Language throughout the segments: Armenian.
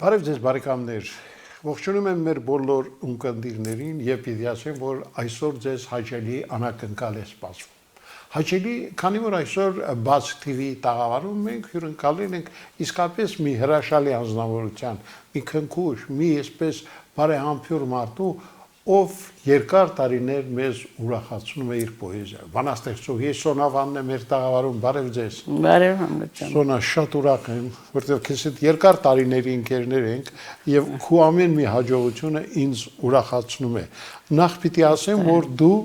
Բարև ձեզ բարեկամներ, ողջունում եմ մեր բոլոր ունկնդիրներին եւ պիտի ասեմ, որ այսօր ձեզ հաճելի անակնկալ է սպասվում։ Հաճելի, քանի որ այսօր Բաց TV տաղավարում մենք հյուրընկալել ենք իսկապես մի հրաշալի անձնավորության, մի քնքուշ, մի այսպես բարեհամբույր մարդու, ով երկար տարիներ մեզ ուրախացնում է իր պոեզիայով։ Բանաստեղծուհի Սոնա Վանն է մեր տաղավարում, բարև ձեզ։ Բարև համբերտ։ Սոնա, շատ ուրախ եմ, որտեղ քեզ հետ երկար տարիների ընկերներ ենք եւ քո ամեն մի հաջողությունը ինձ ուրախացնում է։ Նախ պիտի ասեմ, որ դու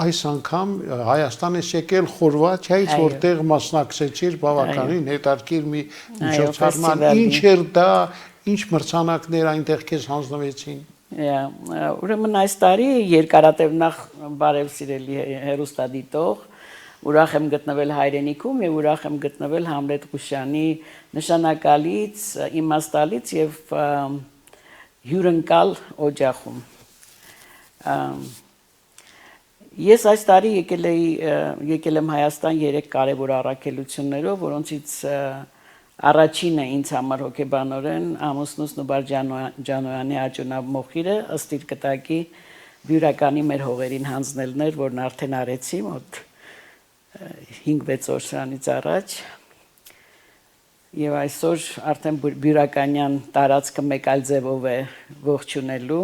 այս անգամ Հայաստան ես եկել Խորվաթիայից, որտեղ մասնակցեցիր բավականին հետաքրքիր մի միջոցառման։ Ինչ էր դա, ինչ մրցանակներ այնտեղ քեզ հանձնվեցին։ Ուրեմն այս տարի երկարատև նախ բարև սիրելի հերոստադիտող, ուրախ եմ գտնվել հայրենիքում եւ ուրախ եմ գտնվել Համլետ Ղուշյանի նշանակալից, իմաստալից եւ հյուրընկալ օջախում։ Ես այս տարի եկել եմ Հայաստան 3 կարևոր առաքելություններով, որոնցից առաջինը ինձ համար հոգեբանորեն ամուսնուս Նուբար Ջանոյանի աճունամոխիրը ըստ իր կտակի բյուրականի մեր հողերին հանձնելն էր, որն արդեն արեցի մոտ 5-6 օր սրանից առաջ եւ այսօր արդեն բյուրականյան տարածքը մեկ այլ ձևով է ողջունելու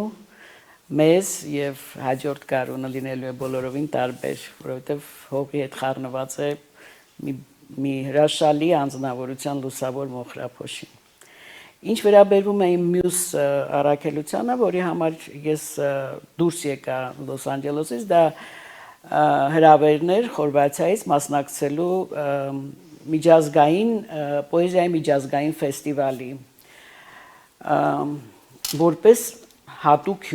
մեզ եւ հաջորդ կարոնը լինելու է բոլորովին տարբեր, որովհետեւ հողի հետ խառնված է մի հրաշալի անձնավորության լուսավոր մոխրափոշին։ Ինչ վերաբերվում է իմ մյուս առաքելությանը, որի համար ես դուրս եկա Լոս Անջելեսից, դա հրավերներ Խորվաթիայից մասնակցելու միջազգային պոեզիայի միջազգային ֆեստիվալի որպես հատուկ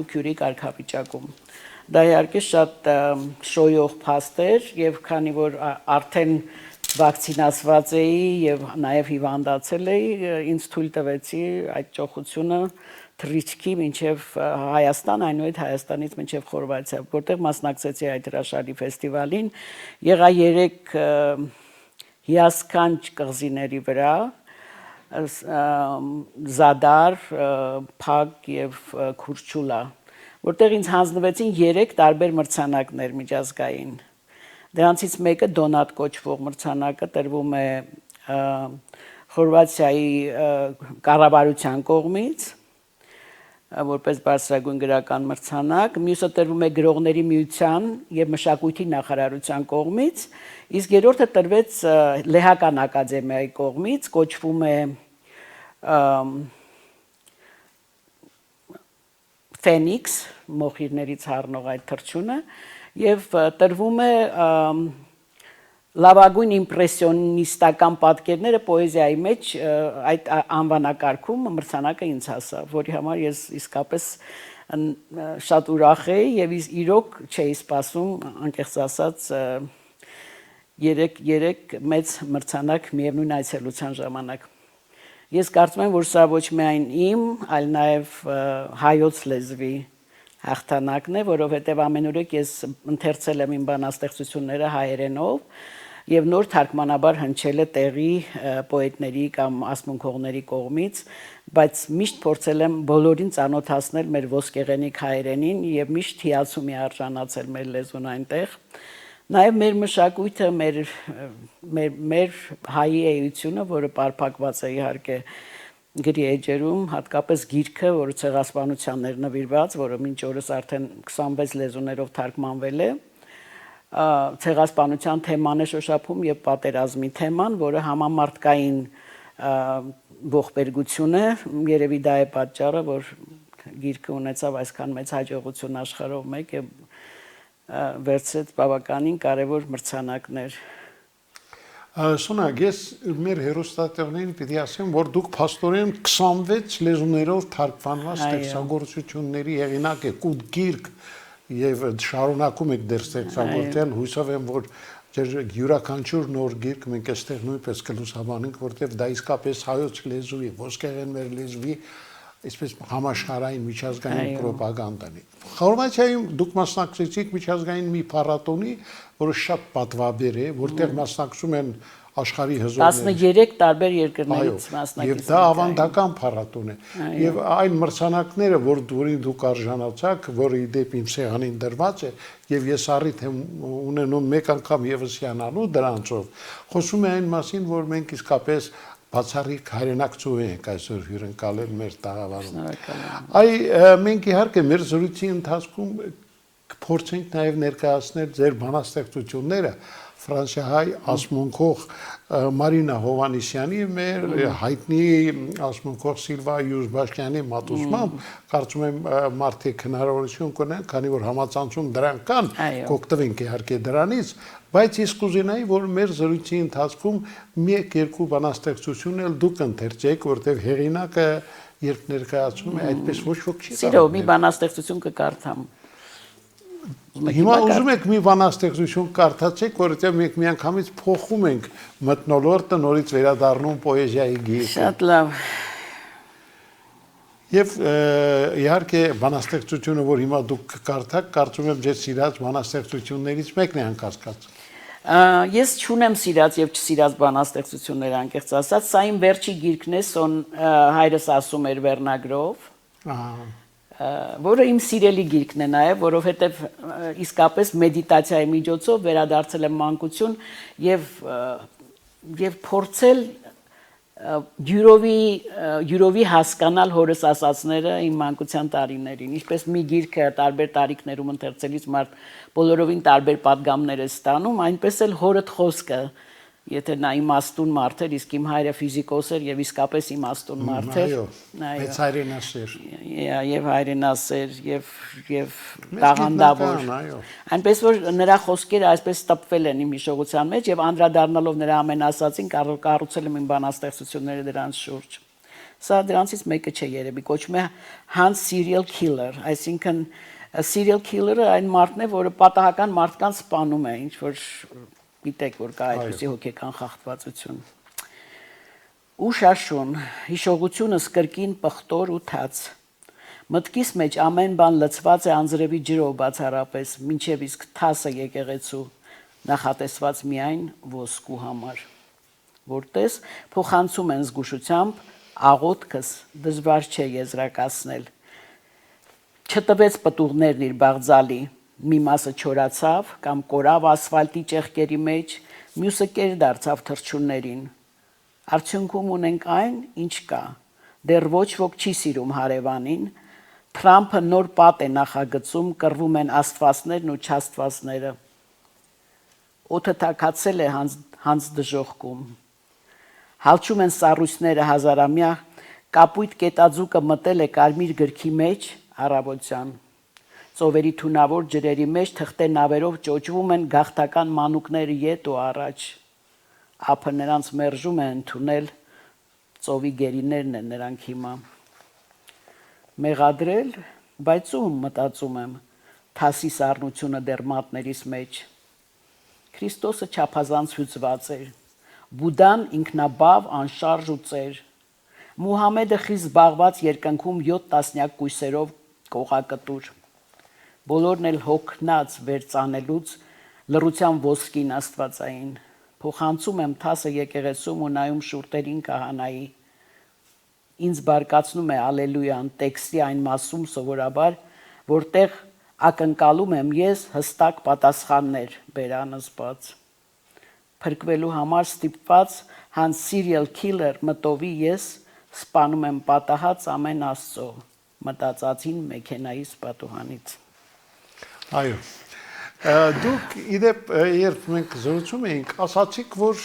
հյուրի կարգավիճակում։ Դա իհարկե շատ շոյող փաստ էր եւ քանի որ արդեն վակցինացված էի եւ նաեւ հիվանդացել էի, ինձ թույլ տվեցի այդ ճոխությունը թռիչքի մինչեւ Հայաստան, այնուհետ Հայաստանից մինչեւ Խորվաթիա, որտեղ մասնակցեցի այդ հրաշալի ֆեստիվալին, եղա 3 հիասքանչ կղզիների վրա, Զադար, Փակ եւ Քուրչուլա, որտեղ ինձ հանձնվեցին 3 տարբեր մրցանակներ միջազգային։ Դրանցից մեկը Դոնատ կոչվող մրցանակը տրվում է Խորվաթիայի կառավարության կողմից, որպես բարձրագույն գրական մրցանակ, մյուսը տրվում է Գրողների միության եւ Մշակույթի նախարարության կողմից, իսկ երրորդը տրվեց Լեհական ակադեմիայի կողմից, կոչվում է Ֆենիքս, մոխիրներից հառնող այդ թռչունը, եւ տրվում է լավագույն իմպրեսիոնիստական պատկերները պոեզիայի մեջ այդ անվանակարգում մրցանակը ինձ հասավ, որի համար ես իսկապես շատ ուրախ էի եւ իրոք չէի սպասում, անկեղծ ասած, 3 մեծ մրցանակ միևնույն այցելության ժամանակ։ Ես կարծում եմ, որ սա ոչ միայն իմ, այլ նաեւ հայոց լեզվի հաղթանակն է, որովհետեւ ամենուրեք ես ընթերցել եմ իմ բանաստեղծությունները հայերենով եւ նոր թարգմանաբար հնչել է տեղի պոետների կամ ասմունքողների կողմից, բայց միշտ փորձել եմ բոլորին ծանոթացնել մեր ոսկեղենիկ հայերենին եւ միշտ հիացումի արժանացել մեր լեզուն այնտեղ։ Նաեւ մեր մշակույթը, մեր հայի էությունը, որը պարփակված է իհարկե գրի էջերում, հատկապես գիրքը, որը ցեղասպանությաններ նվիրված, որը մինչ օրս արդեն 26 լեզուներով թարգմանվել է, ցեղասպանության թեման է շոշափում եւ պատերազմի թեման, որը համամարտկային ողբերգություն է, երևի դա է պատճառը, որ գիրքը ունեցավ այսքան մեծ հաջողություն աշխարհով մեկ եւ վերցրեց բավականին կարևոր մրցանակներ։ Սոնա, ես մեր հերոստատեղներին պիտի ասեմ, որ դուք փաստորեն 26 լեզուներով թարգմանված ստեղծագործությունների հեղինակ եք ու գիրք եւ շարունակում եք դեռ ստեղծագործել, հույսով եմ, որ յուրաքանչյուր նոր գիրք մենք այստեղ նույնպես կլուսաբանենք, որտեղ դա իսկապես հայոց լեզուի, ոսկեղեն մեր լեզվի այսպես համաշխարհային միջազգային պրոպագանդան է։ Խորվաթիայում դուք մասնակցեցիք միջազգային մի փառատոնի, որը շատ պատվաբեր է, որտեղ մասնակցում են աշխարհի հզորներից 13 տարբեր այո երկրներից եւ մասնակիցներ դա ավանդական փառատոն է եւ այն մրցանակները որին դուք արժանացաք որը իդեպ իմ սեղանին դրված է եւ ես առիթ եմ ունենում մեկ անգամ եւս հիանալու դրանցով խոսում է այն մասին որ մենք իսկապես բացառիկ հայրենակցու ենք այսօր հյուրընկալել մեր տաղավարում այ մենք իհարկե մեր զրույցի ընթացքում փորձենք նաև ներկայացնել ձեր բանաստեղծությունները Ֆրանսիահայ ասմունքող Մարինա Հովանիսյանի մեր հայտնի ասմունքող Սիլվա Յուզբաշյանի մատուցմամբ կարծում եմ մարդիկ հնարավորություն կունեն, քանի որ համացանցում դրանք կան, կօգտվենք իհարկե դրանից, բայց ես կուզենայի, որ մեր զրույցի ընթացքում մեկ-երկու բանաստեղծություն էլ դուք ընթերցեք, որտեղ հեղինակը երբ ներկայացնում է, այդպես ոչ ոք չի կարող։ Սիրո մի բանաստեղծություն կկարդամ։ Հիմա ուզում եք մի բանաստեղծություն կարդացեք, որովհետև մենք միանգամից փոխում ենք մթնոլորտը, նորից վերադառնում պոեզիայի գիրկը։ Շատ լավ։ Եվ իհարկե բանաստեղծությունը, որ հիմա դուք կկարդաք, կարծում եմ ձեր սիրած բանաստեղծություններից մեկն է անկասկած։ Ես չունեմ սիրած եւ չսիրած բանաստեղծություններ անկեղծ ասած, սա իմ վերջի գիրքն է, Սոն հայրս ասում էր վերնագրով։ Որը իմ սիրելի գիրքն է նաև, որովհետև իսկապես մեդիտացիայի միջոցով վերադարձել եմ մանկություն եւ փորձել յուրովի հասկանալ հորս ասածները իմ մանկության տարիներին, ինչպես մի գիրքը տարբեր տարիքներում ընթերցելիս մարդ բոլորովին տարբեր պատգամներ է ստանում, այնպես էլ հորդ խոսքը Եթե նա իմաստուն մարդ էր, իսկ իմ հայրը ֆիզիկոս էր եւ իսկապես իմաստուն մարդ էր։ Այո, մեծ հայրենասեր։ Եվ հայրենասեր եւ տաղանդավոր։ Այնպես որ նրա խոսքերը այսպես տպվել են իմ հիշողության մեջ եւ անդրադառնալով նրա ամենասացին կառուցել եմ իմ բանաստեղծությունները դրանց շուրջ։ Սա դրանցից մեկը չէ երևի, կոչվում է Hans Serial Killer, այսինքն serial killer-ը այն մարդն է, որը պատահական մարդկանց սպանում է, ինչ որ գիտեք, որ կա այդպիսի հոգեկան խախտվածություն։ Ուշաշուն, հիշողությունս կրկին պղտոր ու թաց։ Մտքիս մեջ ամեն բան լցված է անձրևի ջրով բացառապես, մինչև իսկ թասը եկեղեցու, նախատեսված միայն ոսկու համար։ Որտես փոխանցում են զգուշությամբ, աղոթքս դժվար չէ եզրակացնել։ Չտվեց պտուղներն իր բաղձալի, մի մասը չորացավ կամ կորավ ասֆալտի ճեղքերի մեջ, մյուսը կեր դարձավ թռչուններին։ Արդյունքում ունենք այն, ինչ կա։ Դեռ ոչ ոք չի սիրում հարևանին, Թրամփը նոր պատ է նախագծում, կռվում են աստվածներն ու չաստվածները։ Օդը թաքացել է հանց դժոխքում։ Հալչում են սառույցները հազարամյա, կապույտ կետաձուկը մտել է կարմիր գրքի մեջ առավոտյան։ Ծովերի թունավոր ջրերի մեջ թղթե նավերով ճոճվում են գաղթական մանուկները ետ ու առաջ։ Ափը նրանց մերժում է ընդունել, ծովի գերիներն են նրանք հիմա։ Մեղադրել, բայց ում մտածում եմ, թասի սառնությունը դեռ մատներիս մեջ։ Քրիստոսը չափազանց հյուծված էր, Բուդան ինքնաբավ, անշարժ ու ծեր։ Մուհամեդը խիստ զբաղված երկնքում 7 տասնյակ կույսերով կողակտուր։ Բոլորն էլ հոգնած վերծանելուց լռության ոսկին աստվածային։ Փոխանցում եմ թասը եկեղեցում ու նայում շուրտերին քահանայի։ Ինձ բարկացնում է ալելույան տեքստի այն մասում սովորաբար, որտեղ ակնկալում եմ ես հստակ պատասխաններ բերանս բաց։ Փրկվելու համար ստիպված Hans Serial Killer մտովի ես սպանում եմ պատահած ամեն աստծո, մտածածին մեքենայիս պատուհանից։ Այո, դուք իդեպ երբ մենք զրուցում էինք, ասացիք, որ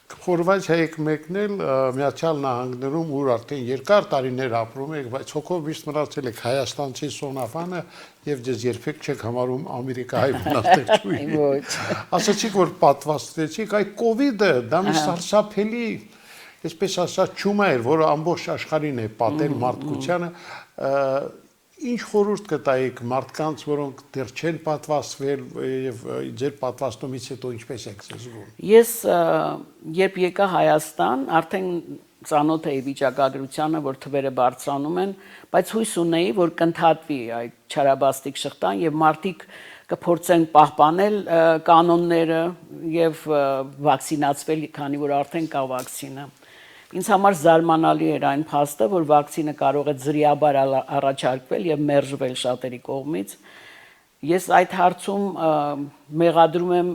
Խորվաթիա եք մեկնել Միացյալ Նահանգներում, ուր արդեն երկար տարիներ ապրում եք, բայց հոգով միշտ մնացել եք հայաստանցի Սոնաֆանը եւ ձեզ երբեք չեք համարում ամերիկահայ բնաստեղծուհի։ Ոչ։ Ասացիք, որ պատվաստվեցիք, այ կովիդը դա մի սարսափելի, այսպես ասած, ճյուղ էր, որը ամբողջ աշխարհին է պատել մարդկությանը, ինչ խորհուրդ կտայիք մարդկանց, որոնք դեռ չեն պատվաստվել եւ ձեր պատվաստումից հետո ինչպես եք զգում։ Ես երբ եկա Հայաստան, արդեն ծանոթ էի վիճակագրությանը, որ թվերը բարձրանում են, բայց հույս ունեի, որ կընդհատվի այդ չարաբաստիկ շղթան եւ մարդիկ կփորձեն պահպանել կանոնները եւ վակցինացվել, քանի որ արդեն կա վակցինա։ Ինձ համար զարմանալի էր այն փաստը, որ վակցինը կարող է ձրիաբար առաջարկվել եւ մերժվել շատերի կողմից։ Ես այդ հարցում մեղադրում եմ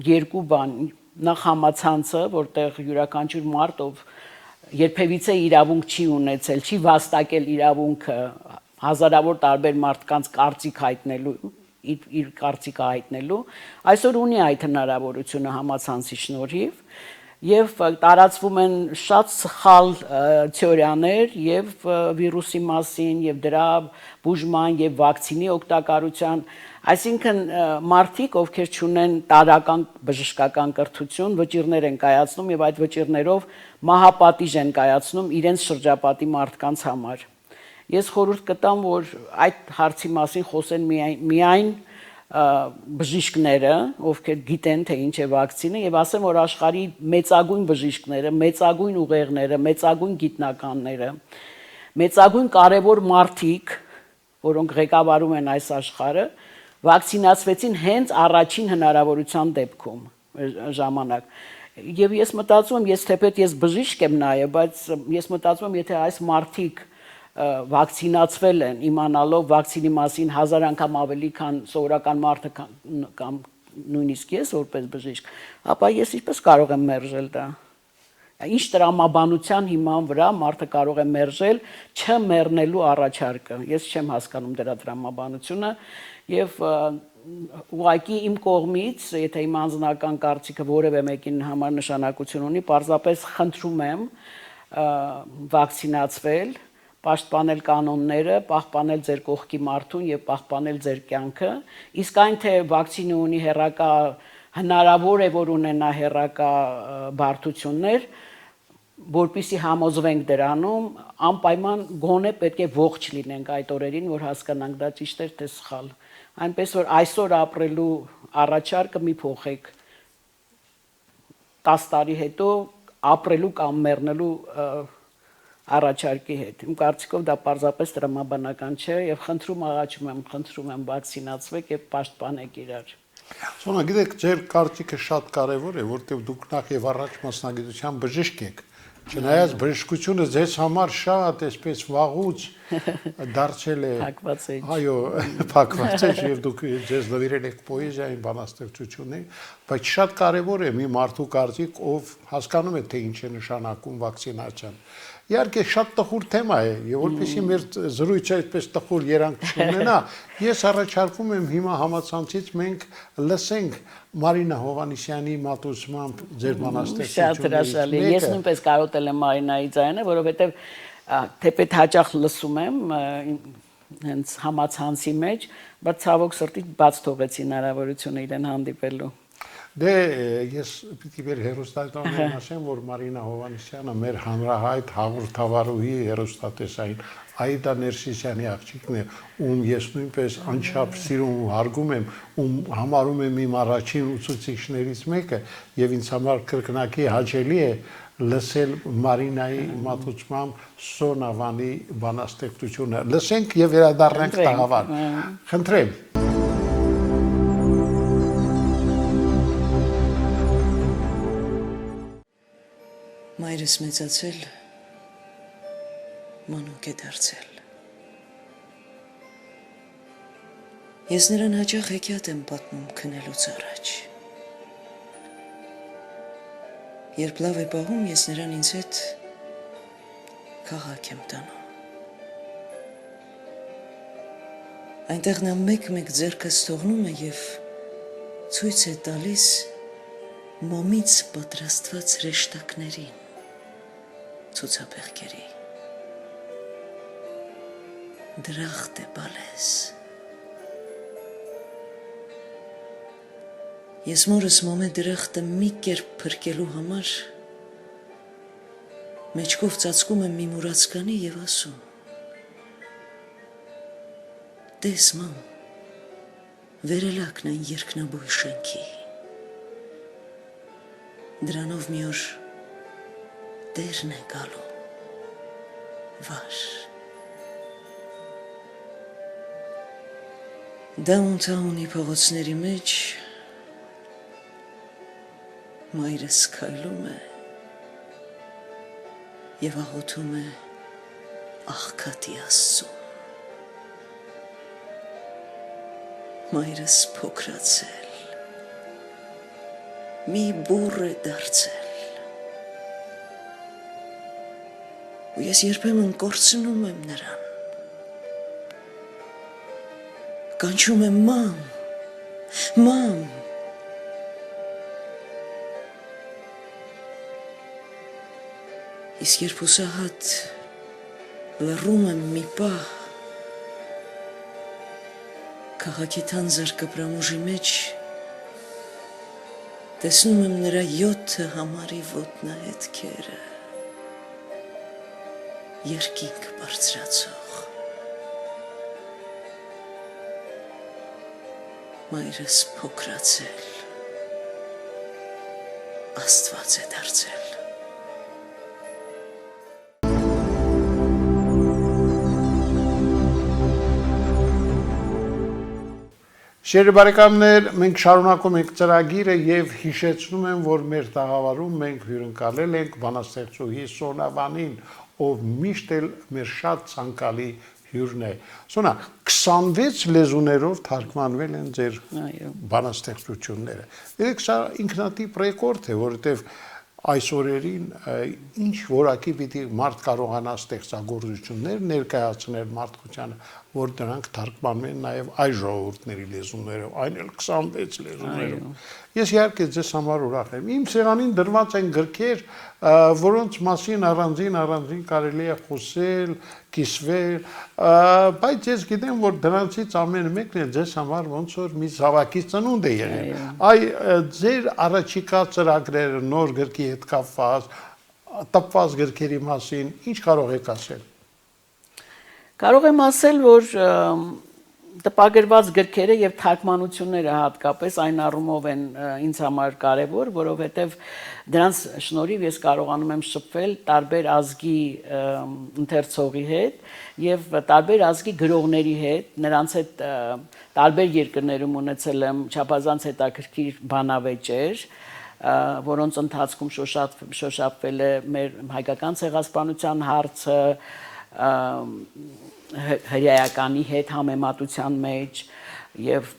երկու բան. նախ համացանցը, որտեղ յուրաքանչյուր մարդ, ով երբևիցե իրավունք չի ունեցել, չի վաստակել իրավունքը հազարավոր տարբեր մարդկանց կարծիք հայտնելու, իր կարծիքը հայտնելու, այսօր ունի այդ հնարավորությունը համացանցի շնորհիվ եւ տարածվում են շատ սխալ թեորիաներ եւ վիրուսի մասին եւ դրա բուժման եւ վակցինի օգտակարության, այսինքն մարդիկ, ովքեր չունեն տարական բժշկական կրթություն, վճիռներ են կայացնում եւ այդ վճիռներով մահապատիժ են կայացնում իրենց շրջապատի մարդկանց համար։ Ես խորհուրդ կտամ, որ այդ հարցի մասին խոսեն միայն բժիշկները, ովքեր գիտեն, թե ինչ է վակցինը, եւ ասեմ, որ աշխարհի մեծագույն բժիշկները, մեծագույն ուղեղները, մեծագույն գիտնականները, մեծագույն կարևոր մարդիկ, որոնք ղեկավարում են այս աշխարհը, վակցինացվեցին հենց առաջին հնարավորության դեպքում ժամանակ։ Եվ ես մտածում եմ, թեպետ ես բժիշկ եմ նաեւ, բայց ես մտածում եմ, եթե այս մարդիկ վակցինացվել են, իմանալով վակցինի մասին 1000 անգամ ավելի, քան սովորական մարդը կամ նույնիսկ ես որպես բժիշկ, ապա ես ինչպես կարող եմ մերժել դա։ Ինչ տրամաբանության հիման վրա մարդը կարող է մերժել չմեռնելու առաջարկը։ Ես չեմ հասկանում դրա տրամաբանությունը եւ ուղղակի իմ կողմից, եթե իմ անձնական կարծիքը որևէ մեկին համար նշանակություն ունի, պարզապես խնդրում եմ վակցինացվել, պաշտպանել կանոնները, պահպանել ձեր կողքի մարդուն եւ պահպանել ձեր կյանքը, իսկ այն թե վակցինը ունի հերակա, հնարավոր է որ ունենա հերակա բարդություններ, որպեսզի համոզվենք դրանում, անպայման գոնե պետք է ողջ լինենք այդ օրերին, որ հասկանանք դա ճիշտ է թե սխալ։ Այնպես որ այսօր ապրելու առաջարկը մի փոխեք 10 տարի հետո ապրելու կամ մեռնելու առաջարկի հետ։ Իմ կարծիքով դա պարզապես տրամաբանական չէ եւ խնդրում եմ վակցինացվեք եւ պաշտպանեք իրար։ Սոնա, գիտեք, ձեր կարծիքը շատ կարևոր է, որտեղ դուք նախ եւ առաջ մասնագիտության բժիշկ եք։ Չնայած բժշկությունը ձեզ համար շատ այսպես վաղուց դարձել է, այո, փակված է եւ դուք ձեզ նվիրել եք պոեզիային, բանաստեղծություններին, բայց շատ կարևոր է մի մարդու կարծիք, ով հասկանում է թե ինչ է նշանակում վակցինացիան։ Իհարկե շատ տխուր թեմա է եւ որպեսզի մեր զրույցը այդպես տխուր երանգ չունենա, ես առաջարկում եմ հիմա համացանցից մենք լսենք Մարինա Հովհաննիսյանի մատուցմամբ ձեր բանաստեղծություններից։ Շատ հրաշալի։ Ես նույնպես կարոտել եմ Մարինայի ձայնը, որովհետեւ թեպետ հաճախ լսում եմ հենց համացանցի մեջ, բայց ցավոք սրտի բաց թողեցի հնարավորությունը իրեն հանդիպելու։ Դե ես պիտի մեր հերոստատողներին ասեմ, որ Մարինա Հովհաննիսյանը մեր հանրահայտ հաղորդավարուհի հերոստատեսային Այդա Ներսիսյանի աղջիկն է, ում ես նույնպես անչափ սիրում ու հարգում եմ, ում համարում եմ իմ առաջին ուսուցիչներից մեկը եւ ինձ համար կրկնակի հաճելի է լսել Մարինայի մատուցմամբ Սոնավանի բանաստեղծությունը։ Լսենք եւ վերադառնանք տաղավար։ Խնդրեմ։ Մայրս մեծացել, մանուկ է դարձել։ Ես նրան հաճախ հեքիաթ եմ պատմում քնելուց առաջ։ Երբ լավ է պահում, ես նրան ինձ հետ քաղաք եմ տանում։ Այնտեղ նա մեկ-մեկ ձեռքս թողնում է եւ ցույց է տալիս մոմից պատրաստված հրեշտակներին, ցուցափեղկերի։ Դրախտ է բալես։ Ես մորս մոմե դրախտը մի կերպ փրկելու համար մեջքով ծածկում եմ մի մուրացկանի եւ ասում. Տես մամ, վերելակն այն երկնաբույ շենքի։ Դրանով մի օր տերն է գալու։ վար։ Դաունթաունի փողոցների մեջ մայրս քայլում է եւ աղոթում է աղքատի Աստծուն։ Մայրս փոքրացել, մի բուռ է դարձել, ու ես երբեմն կորցնում եմ նրան, կանչում եմ մամ, մամ, իսկ երբ հուսահատ լռում եմ մի պահ, քաղաքի թանձր կպրամուժի մեջ տեսնում եմ նրա 7 համարի ոտնահետքերը, երկինք բարձրացող։ Մայրս փոքրացել, Աստված է դարձել։ Շիրի բարեկամներ, մենք շարունակում ենք ծրագիրը եւ հիշեցնում եմ, որ մեր տաղավարում մենք հյուրընկալել ենք բանաստեղծուհի Սոնա Վանին, ով միշտ էլ մեր շատ ցանկալի հյուրն է։ Սոնա, 26 լեզուներով թարգմանվել են ձեր բանաստեղծությունները։ Դերեք սա ինքնատիպ ռեկորդ է, որովհետեւ այս օրերին ինչ որակի պիտի մարդ կարողանա ստեղծագործություններ ներկայացնել մարդկությանը, որ դրանք թարգմանվեն նաև այլ ժողովուրդների լեզուներով, այն էլ 26 լեզուներով։ Ես իհարկե ձեզ համար ուրախ եմ։ Իմ սեղանին դրված են գրքեր, որոնց մասին առանձին կարելի է խոսել, կիսվել, բայց ես գիտեմ, որ դրանցից ամեն մեկն էլ ձեզ համար ոնց որ մի զավակի ծնունդ է եղել։ Այ ձեր առաջիկա ծրագրերը նոր գրքի հետ կապված, տպված գրքերի մասին ինչ կարող եք ասել։ Կարող եմ ասել, որ տպագրված գրքերը եւ թարգմանությունները հատկապես այն առումով են ինձ համար կարեւոր, որովհետեւ դրանց շնորհիվ ես կարողանում եմ շփվել տարբեր ազգի ընթերցողի հետ եւ տարբեր ազգի գրողների հետ, նրանց հետ տարբեր երկրներում ունեցել եմ չափազանց հետաքրքիր բանավեճեր, որոնց ընթացքում շոշափվել է մեր հայկական ցեղասպանության հարցը, հրեականի հետ համեմատության մեջ եւ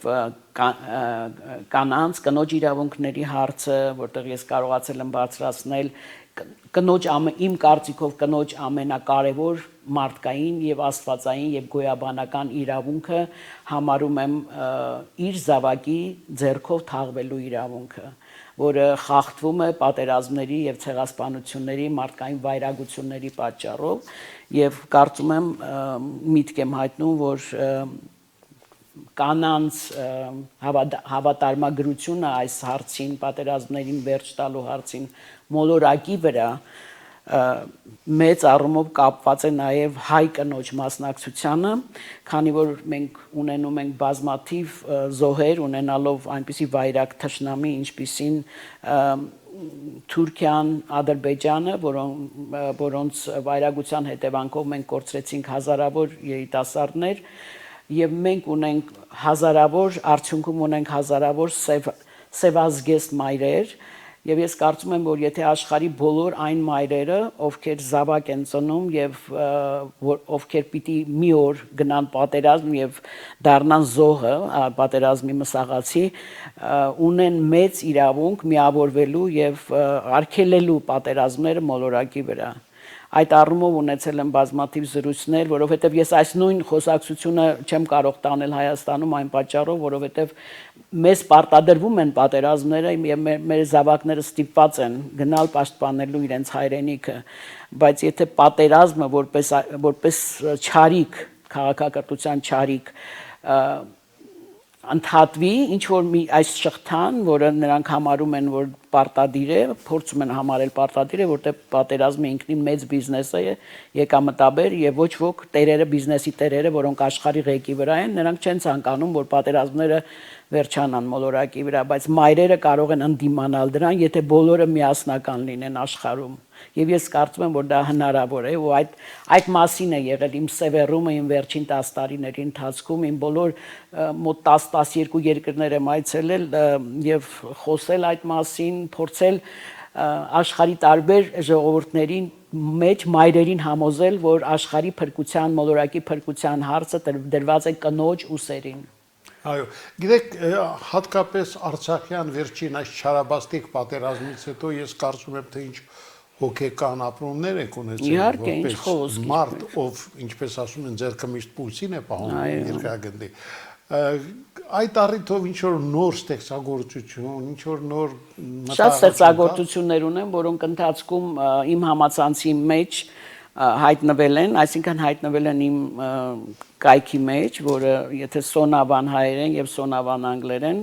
կանանց կնոջ իրավունքների հարցը, որտեղ ես կարողացել եմ բարձրացնել իմ կարծիքով կնոջ ամենակարևոր մարդկային եւ աստվածային եւ գոյաբանական իրավունքը համարում եմ իր զավակի ձեռքով թաղվելու իրավունքը, որը խախտվում է պատերազմների եւ ցեղասպանությունների մարդկային վայրագությունների պատճառով եւ կարծում եմ միտք եմ հայտնում, որ կանանց հավատարմագրությունը այս հարցին, պատերազմներին վերջ տալու հարցին մոլորակի վրա մեծ առումով կապված է նաև հայ կնոջ մասնակցությանը, քանի որ մենք ունենում ենք բազմաթիվ զոհեր, ունենալով այնպիսի վայրագ թշնամի, ինչպիսին Թուրքիան, Ադրբեջանը, որոնց վայրագության հետևանքով մենք կորցրեցինք հազարավոր երիտասարդներ, եւ մենք ունենք արդյունքում ունենք հազարավոր սևազգեստ մայրեր, եւ ես կարծում եմ, որ եթե աշխարհի բոլոր այն մայրերը, ովքեր զավակ են ծնում եւ ովքեր պիտի մի օր գնան պատերազմ եւ դառնան զոհը, պատերազմի մսաղացի, ունեն մեծ իրավունք միավորվելու եւ արգելելու պատերազմները մոլորակի վրա։ Այդ առումով ունեցել եմ բազմաթիվ զրույցներ, որովհետև ես այս նույն խոսակցությունը չեմ կարող տանել Հայաստանում այն պատճառով, որովհետև մեզ պարտադրվում են պատերազմները եւ մեր զավակները ստիպված են գնալ պաշտպանելու իրենց հայրենիքը, բայց եթե պատերազմը որպես չարիք, քաղաքակրթության չարիք ընդհատվի, ինչ որ այս շղթան, որը նրանք համարում են, որ պարտադիր է, փորձում են համարել պարտադիր է, որտեղ պատերազմը ինքնին մեծ բիզնես է, եկամտաբեր եւ ոչ ոք տերերը, բիզնեսի տերերը, որոնք աշխարհի ղեկի վրա են, նրանք չեն ցանկանում, որ պատերազմները վերջանան մոլորակի վրա, բայց մայրերը կարող են ընդդիմանալ դրան, եթե բոլորը միասնական լինեն աշխարհում։ Եվ ես կարծում եմ, որ դա հնարավոր է, ու այդ մասին է եղել իմ սևեռումը իմ վերջին 10 տարիների ընթացքում, իմ բոլոր մոտ 10-12 երկրներ եմ այցելել եւ խոսել այդ մասին, փորձել աշխարհի տարբեր ժողովուրդներին մեջ մայրերին համոզել, որ աշխարհի փրկության, մոլորակի փրկության հարցը դրված է կնոջ ուսերին։ Այո, գիտեք, հատկապես Արցախյան վերջին այս չարաբաստիկ պատերազմից հետո ես կարծում եմ, թե ինչ հոգեկան ապրումներ եք ունեցել, որպես մարդ, ով, ինչպես ասում են, ձեռքը միշտ պուլսին է պահում երկրագնդի։ Այդ առիթով ինչ-որ նոր ստեղծագործություն, ինչ-որ նոր Շատ ստեղծագործություններ ունեմ, որոնք ընթացքում իմ համացանցի մեջ հայտնվել են, այսինքն հայտնվել են իմ կայքի մեջ, որը եթե սոնավան հայերեն եւ սոնավան անգլերեն,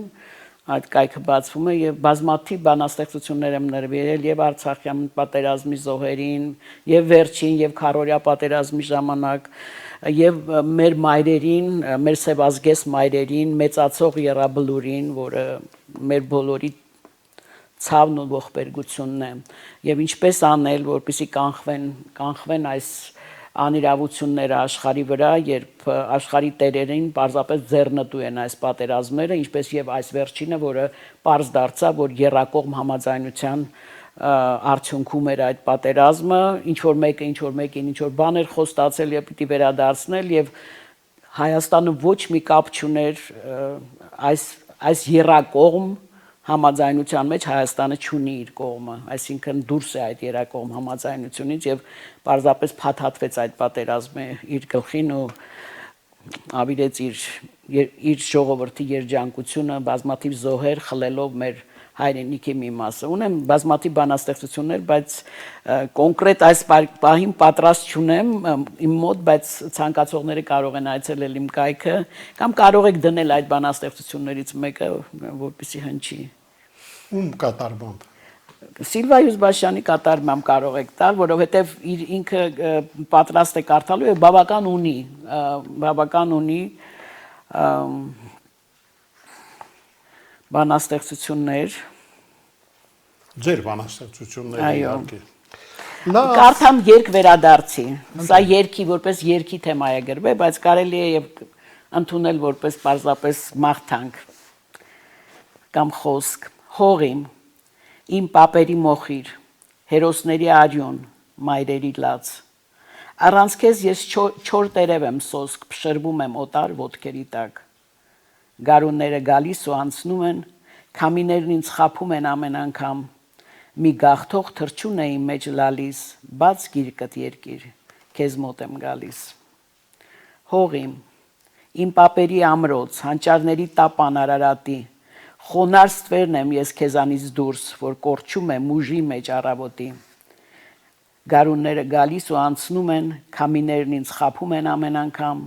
այդ կայքը բացվում է եւ բազմաթիվ բանաստեղծություններ եմ նվիրել եւ Արցախյան պատերազմի զոհերին, եւ վերջին եւ քարորյա պատերազմի ժամանակ եւ մեր մայրերին, մեր սևազգես մայրերին, մեծացող Եռաբլուրին, որը մեր բոլորի ցավն ու ողբերգությունն է եւ ինչպես անել, որպեսզի կանխվեն այս անիրավությունները աշխարհի վրա, երբ աշխարհի տերերին պարզապես ձեռնտու են այս պատերազմները, ինչպես եւ այս վերջինը, որը պարզ դարձավ, որ երրակողմ համաձայնության արդյունքում էր այդ պատերազմը, ինչ որ մեկին ինչ որ բաներ խոստացել եւ պիտի վերադարձնել եւ Հայաստանը ոչ մի կապ չուներ այս երրակողմ համաձայնության մեջ Հայաստանը չունի իր կողմը, այսինքն դուրս է այդ երրակողմ համաձայնությունից եւ պարզապես փաթաթվեց այդ պատերազմը իր գլխին ու ավիրեց իր ժողովրդի երջանկությունը, բազմաթիվ զոհեր խլելով մեր հայրենիքի մի մասը։ Ունեմ բազմաթիվ բանաստեղծություններ, բայց կոնկրետ այս պահին պատրաստ չունեմ իմ մոտ, բայց ցանկացողները կարող են այցելել իմ կայքը կամ կարող եք դնել այդ բանաստեղծություններից մեկը, որպեսզի հնչի։ Ում կատարմամբ։ Սիլվա Յուզբաշյանի կատարմամբ կարող եք տալ, որովհետև ինքը պատրաստ է կարդալու եւ բավական ունի բանաստեղծություններ։ Ձեր բանաստեղծությունները իհարկե։ Կարդամ երկ վերադարձի։ Սա երգի որպես երգի թեմա է գրվել, բայց կարելի է եւ ընդունել որպես պարզապես մաղթանք կամ խոսք։ Հողիմ, իմ պապերի մոխիր, հերոսների արյուն, մայրերի լաց։ Առանց քեզ ես չոր տերև եմ սոսկ, փշրվում եմ օտար ոտքերի տակ։ Գարունները գալիս ու անցնում են, քամիներն ինձ խափում են ամեն անգամ։ Մի գաղթող թրջուն է իմ մեջ լալիս, բաց գիրկդ երկիր, քեզ մոտ եմ գալիս։ Հողիմ, իմ պապերի ամրոց, հանճարների տապան Արարատի, խոնար ստվերն եմ ես քեզանից դուրս, որ կորչում եմ ուժի մեջ առավոտի։ Գարունները գալիս ու անցնում են, քամիներն ինձ խափում են ամեն անգամ,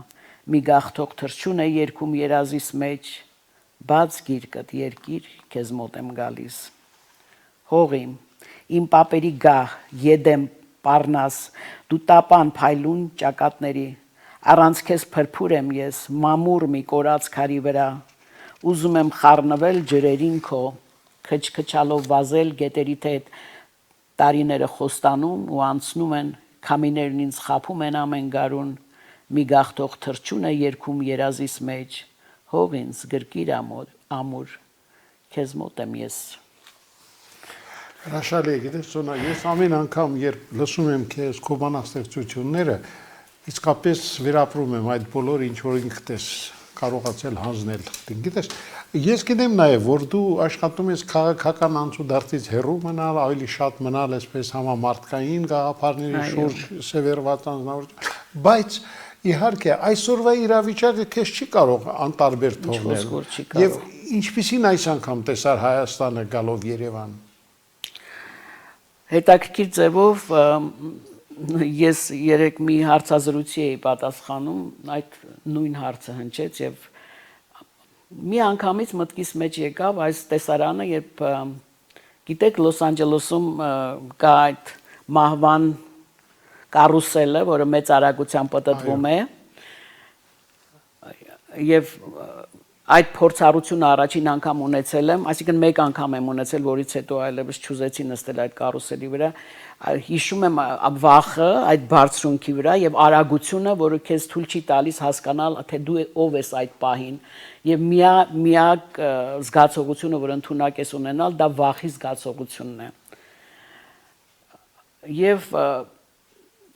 մի գաղթող թրջուն է երգում երազիս մեջ, բաց գիրկդ երկիր, քեզ մոտ եմ գալիս։ Հողիմ, իմ պապերի գահ, եդեմ, պառնաս, դու տապան փայլուն ճակատների, առանց քեզ փրփուր եմ ես, մամուր մի կորած քարի վրա, ուզում եմ խառնվել ջրերին քո, քչքչալով վազել գետերիդ հետ, տարիները խոստանում ու անցնում են, քամիներն ինձ խափում են ամեն գարուն, մի գաղթող թրջուն է երգում երազիս մեջ, հող ինձ գրկիր ամուր, քեզ մոտ եմ ես։ Հրաշալի է, գիտես Սոնա, ես ամեն անգամ, երբ լսում եմ քեզ քո բանաստեղծությունները, իսկապես վերապրում եմ այդ բոլոր ինչ որ ինքդ ես կարողացել հանձնել։ Գիտես, ես գիտեմ նաև, որ դու աշխատում ես քաղաքական անցուդարձից հեռու մնալ, ավելի շատ մնալ այսպես համամարտկային գաղափարների շուրջ սևեռված անձնավորություն, բայց իհարկե այսօրվա իրավիճակը քեզ չի կարող անտարբեր թողնել։ Եվ ինչպիսին այս անգամ տեսար Հայաստանը գալով Երևան։ Հետաքրքիր ձևով ես երեք մի հարցազրույցի էի պատասխանում, այդ նույն հարցը հնչեց եւ մի անգամից մտքիս մեջ եկավ այս տեսարանը, երբ Գիտեք Լոս Անջելեսում կա այդ մահվան կարուսելը, որը մեծ արագությամբ պատտվում է եւ այդ փորձառությունը առաջին անգամ ունեցել եմ, այսինքն մեկ անգամ եմ ունեցել, որից հետո այլևս չուզեցի նստել այդ կարուսելի վրա։ Հիշում եմ վախը այդ բարձրունքի վրա եւ արագությունը, որը քեզ թույլ չի տալիս հասկանալ, թե դու ով ես այդ պահին։ Եվ միակ զգացողությունը, որ ընդունակ ես ունենալ, դա վախի զգացողությունն է։ Եվ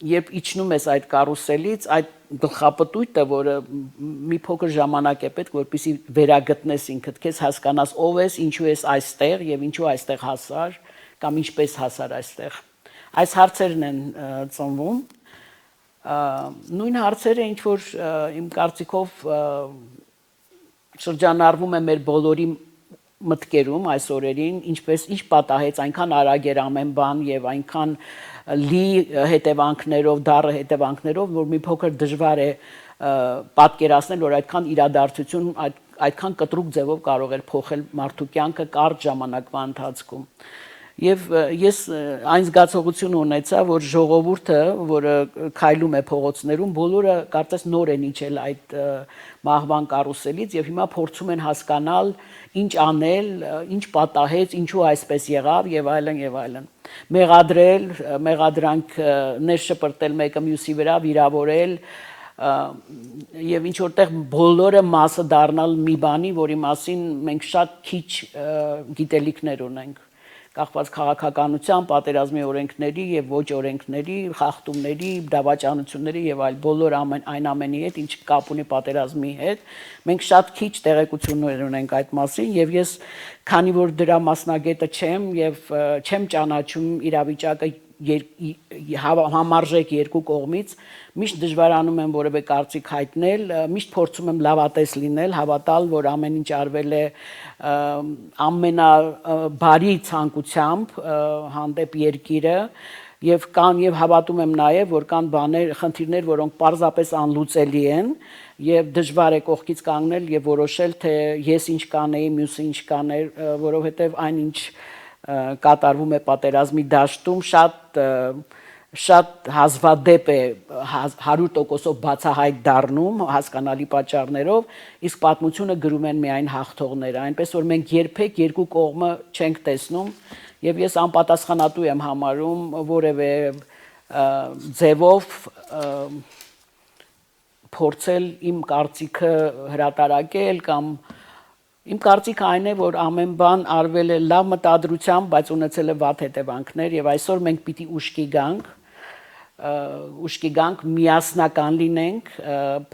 երբ իջնում ես այդ կարուսելից, այդ գլխապտույտը, որը մի փոքր ժամանակ է պետք, որպեսզի վերագտնես ինքդ քեզ, հասկանաս ով ես, ինչու ես այստեղ եւ ինչու այստեղ հասար կամ ինչպես հասար այստեղ։ Այս հարցերն են ծնվում։ Նույն հարցերը, ինչ որ իմ կարծիքով շրջանառվում է մեր բոլորի մտքերում այս օրերին, ինչ պատահեց, այնքան արագ էր ամեն բան եւ այնքան լի հետևանքներով, դառը հետևանքներով, որ մի փոքր դժվար է պատկերացնել, որ այդքան իրադարձություն, այդքան կտրուկ ձևով կարող էր փոխել մարդու կյանքը կարճ ժամանակվա ընթացքում։ Եվ ես այն զգացողությունը ունեցա, որ ժողովուրդը, որը քայլում է փողոցներում, բոլորը կարծես նոր են իջել այդ մահվան կարուսելից եւ հիմա փորձում են հասկանալ ինչ անել, ինչ պատահեց, ինչու այսպես եղավ եւ այլն եւ այլն։ Մեղադրել, մեղադրանք ներշպրտել մեկը մյուսի վրա, վիրավորել եւ ինչ որտեղ բոլորը մասը դառնալ մի բանի, որի մասին մենք շատ քիչ գիտելիքներ ունենք։ Կախված քաղաքականության, պատերազմի օրենքների եւ ոչ օրենքների, խախտումների, դավաճանությունների եւ այլ բոլոր այն ամենի հետ, ինչ կապ ունի պատերազմի հետ, մենք շատ քիչ տեղեկություններ ունենք այդ մասին եւ ես քանի որ դրա մասնագետը չեմ եւ չեմ ճանաչում իրավիճակը համարժեք երկու կողմից, միշտ դժվարանում եմ որևէ կարծիք հայտնել, միշտ փորձում եմ լավատես լինել, հավատալ, որ ամեն ինչ արվել է ամենաբարի ցանկությամբ հանդեպ երկիրը եւ հավատում եմ նաեւ, որ կան խնդիրներ, որոնք պարզապես անլուծելի են եւ դժվար է կողքից կանգնել եւ որոշել, թե ես ինչ կանեի, մյուսը ինչ կաներ, որովհետեւ այնինչ կատարվում է պատերազմի դաշտում շատ հազվադեպ է 100%-ով բացահայտ դառնում հասկանալի պատճառներով, իսկ պատմությունը գրում են միայն հաղթողները, այնպես որ մենք երբեք երկու կողմը չենք տեսնում եւ ես անպատասխանատու եմ համարում որևէ ձևով փորձել իմ կարծիքը հրատարակել կամ Իմ կարծիքը այն է, որ ամեն բան արվել է լավ մտադրությամբ, բայց ունեցել է վատ հետևանքներ եւ այսօր մենք պիտի ուշքի գանք, միասնական լինենք,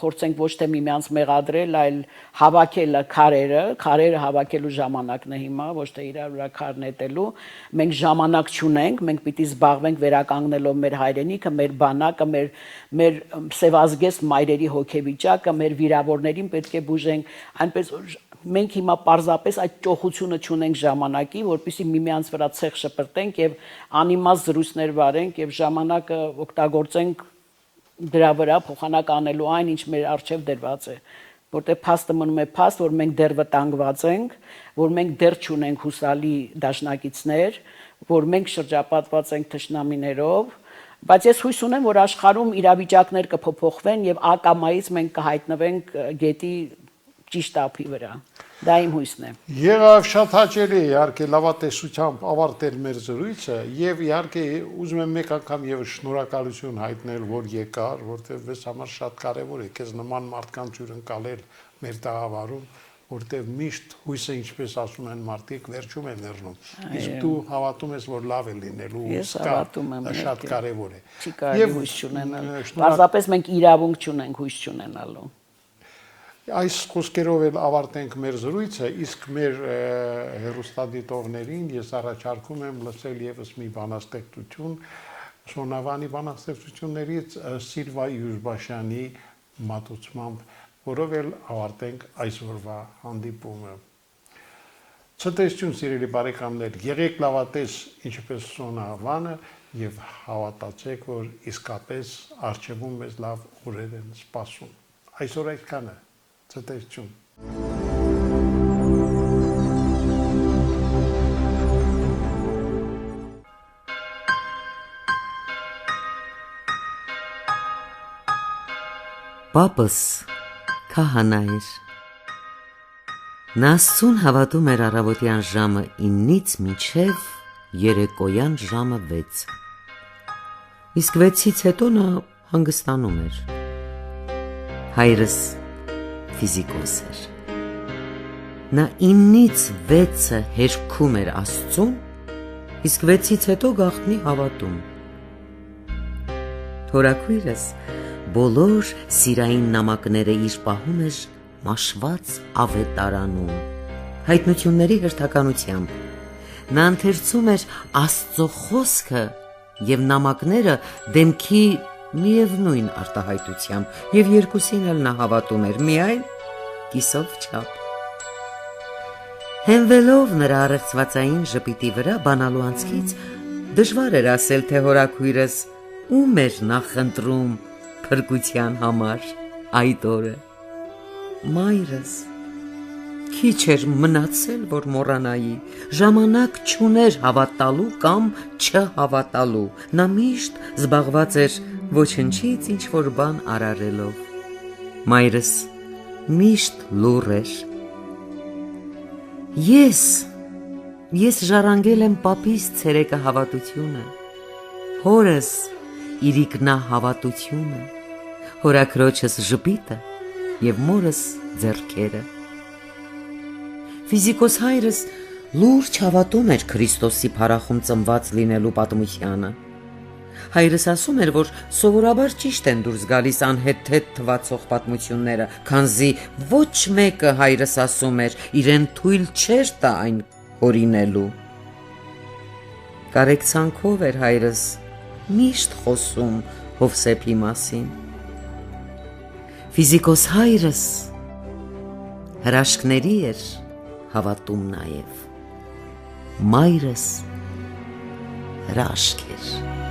փորձենք ոչ թե միմյանց մեղադրել, այլ հավաքել քարերը հավաքելու ժամանակն է հիմա, ոչ թե իրար վրա քար նետելու։ Մենք ժամանակ չունենք, մենք պիտի զբաղվենք վերականգնելով մեր հայրենիքը, մեր բանակը, մեր սևազգեստ մայրերի հոգեվիճակը, մեր վիրավորներին պետք է բուժենք, այնպես որ մենք հիմա պարզապես այդ ճոխությունը չունենք ժամանակի, որպեսզի միմյանց վրա ցեղ շպրտենք եւ անիմաստ զրույցներ վարենք եւ ժամանակը օգտագործենք դրա վրա փոխանակ անելու այն, ինչ մեր առջև դրված է, որտեղ փաստը մնում է փաստ, որ մենք դեռ վտանգված ենք, որ մենք դեռ չունենք հուսալի դաշնակիցներ, որ մենք շրջապատված ենք թշնամիներով, բայց ես հույս ունեմ, որ աշխարհում իրավիճակներ կփոփոխվեն եւ ակամայից մենք կհայտնվենք գետի ճիշտ ափի վրա։ Դա իմ հույսն է։ Եղավ շատ հաճելի իհարկե լավատեսությամբ ավարտել մեր զրույցը եւ իհարկե ուզում եմ մեկ անգամ եւս շնորհակալություն հայտնել, որ եկար, որտեղ ես համար շատ կարեւոր է քեզ նման մարդկանց հյուրընկալել մեր տաղավարում, որտեղ միշտ հույսը, ինչպես ասում են մարդիկ, վերջում է մեռնում։ Իսկ դու հավատում ես, որ լավ է լինելու, ես հավատում եմ, շատ կարեւոր է։ Չի կարելի հույս չունենալ։ Պարզապես մենք իրավունք չունենք հույս չունենալու։ Այս խոսքերով էլ ավարտենք մեր զրույցը, իսկ մեր հեռուստադիտողներին ես առաջարկում եմ լսել եւս մի բանաստեղծություն Շոնավանի բանաստեղծություններից Սիլվա Յուժբաշյանի մատուցմամբ, որով էլ ավարտենք այսօրվա հանդիպումը։ Ցտեսություն սիրելի բարեկամներ, եղեք լավատես ինչպես Շոնավանը եւ հավատացեք, որ իսկապես առջևում մեզ լավ օրեր են սպասում։ Այսօր այդքանը Ցտեսություն։ Պապս քահանա էր։ Նա Աստծուն հավատում էր առավոտյան ժամը 9-ից մինչև երեկոյան ժամը 6։ Իսկ 6-ից հետո նա հանգստանում էր։ Հայրս ֆիզիկոս էր։ Նա 9-ից 6-ը հերքում էր Աստծուն, իսկ 6-ից հետո գաղտնի հավատում։ Թորաքույրս բոլոր սիրային նամակները իր պահում էր մաշված ավետարանում, հայտնությունների հերթականությամբ։ Նա ընթերցում էր Աստծո խոսքը և նամակները դեմքի միևնույն արտահայտությամբ, և երկուսին էլ նա հավատում էր, միայն կիսով չափ։ Հենվելով նրա առեղծվածային ժպիտի վրա բանալու անցքից, դժվար էր ասել, թե հորաքույրս ում էր նախընտրում փրկության համար այդ օրը։ Մայրս քիչ էր մնացել, որ մոռանայի, ժամանակ չուներ հավատալու կամ չհավատալու, նա միշտ զբաղված էր ոչնչից ինչ-որ բան արարելով։ Մայրս միշտ լուռ էր։ Ես ժառանգել եմ պապիս ցերեկը հավատությունը, հորս իրիկնահավատությունը, հորաքրոջս ժպիտը և մորս ձեռքերը։ Ֆիզիկոս հայրս լուրջ հավատում էր Քրիստոսի փառախում ծնված լինելու պատմությանը։ Հայրս ասում էր, որ սովորաբար ճիշտ են դուրս գալիս անհեթեթ թվացող պատմությունները, քանզի ոչ մեկը, հայրս ասում էր, իրեն թույլ չէր տա այն հորինելու։ Կարեկցանքով էր հայրս միշտ խոսում Հովսեփի մասին։ Ֆիզիկոս հայրս հրաշքների էր հավատում նաև։ Մայրս հրաշք էր։